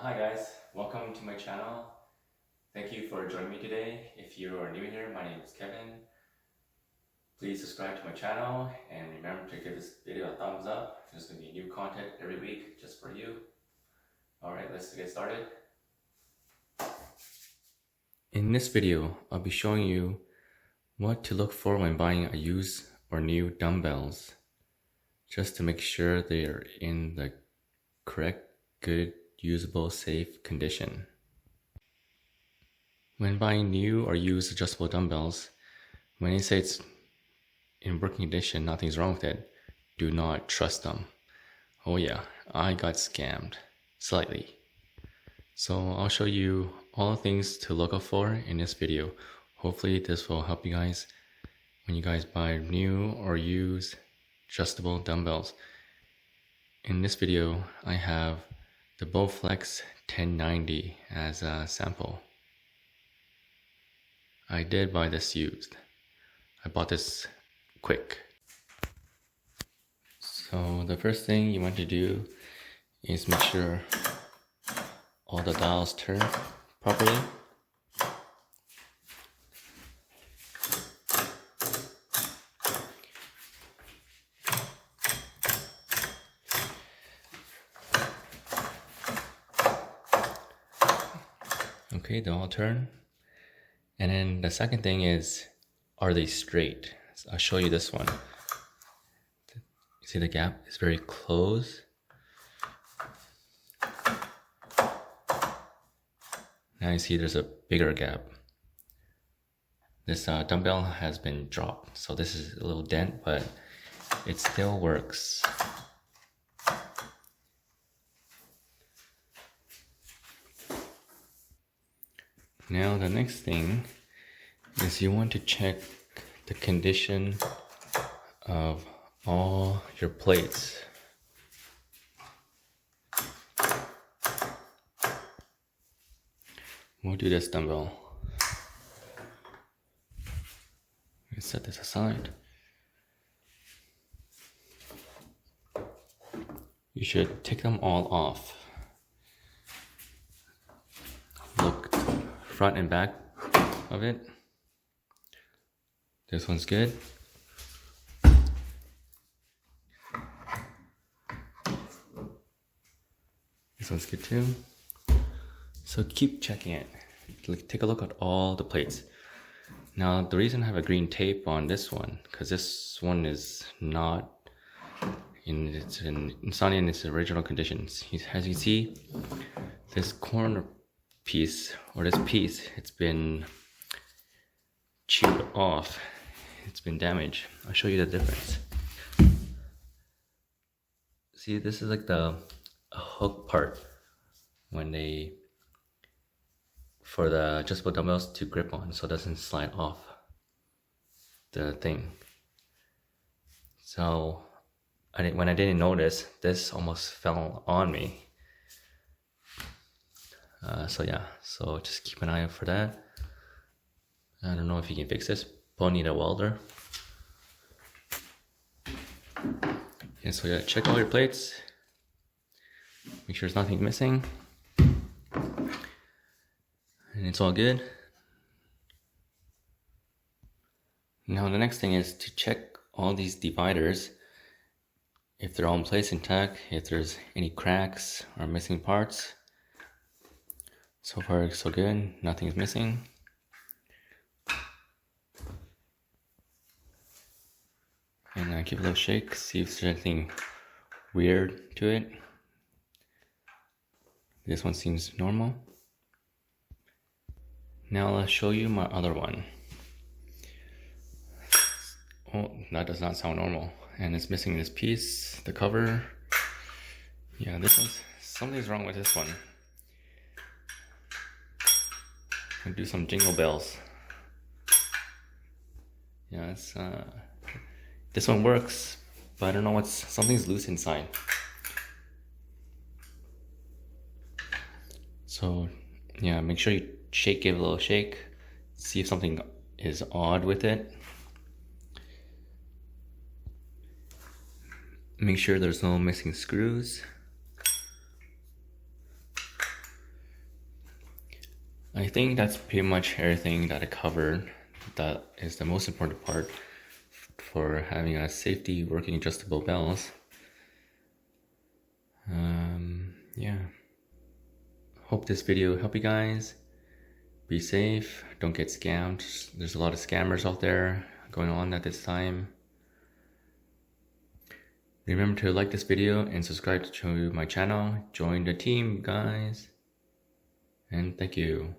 Hi guys, welcome to my channel. Thank you for joining me today. If you are new here, my name is Kevin. Please subscribe to my channel and remember to give this video a thumbs up. There's going to be new content every week just for you. Alright, let's get started. In this video, I'll be showing you what to look for when buying a used or new dumbbells, just to make sure they are in the correct, good, usable, safe condition. When buying new or used adjustable dumbbells, when they say it's in working condition, nothing's wrong with it, do not trust them. Oh yeah, I got scammed, slightly. So I'll show you all the things to look out for in this video. Hopefully this will help you guys when you guys buy new or used adjustable dumbbells. In this video, I have the Bowflex 1090 as a sample. I did buy this used. I bought this quick. So the first thing you want to do is make sure all the dials turn properly. Okay, they all turn. And then the second thing is, are they straight? So I'll show you this one. You see the gap is very close. Now you see there's a bigger gap. This dumbbell has been dropped, so this is a little dent, but it still works. Now the next thing is you want to check the condition of all your plates. We'll do this dumbbell. Let's set this aside. You should take them all off. Look front and back of it. This one's good. This one's good too. So keep checking it. Take a look at all the plates. Now the reason I have a green tape on this one, because this one is not in it's not in its original conditions. As you see, this corner piece, or this piece, it's been chewed off. It's been damaged. I'll show you the difference. See, this is like the hook part when they, for the adjustable dumbbells to grip on, so it doesn't slide off the thing. So when I didn't notice, this almost fell on me. So yeah, so just keep an eye out for that. I don't know if you can fix this, but I'll need a welder. And so yeah, check all your plates. Make sure there's nothing missing. And it's all good. Now the next thing is to check all these dividers, if they're all in place intact, if there's any cracks or missing parts. So far so good, nothing's missing. And I give it a little shake, see if there's anything weird to it. This one seems normal. Now I'll show you my other one. Oh, that does not sound normal. And it's missing this piece, the cover. Yeah, this one's, something's wrong with this one. I'll do some jingle bells. Yeah, it's this one works, but I don't know something's loose inside. So yeah, make sure you give it a little shake, see if something is odd with it. Make sure there's no missing screws. I think that's pretty much everything that I covered. That is the most important part for having a safety working adjustable bells. Yeah. Hope this video helped you guys. Be safe, don't get scammed. There's a lot of scammers out there going on at this time. Remember to like this video and subscribe to my channel. Join the team, guys. And thank you.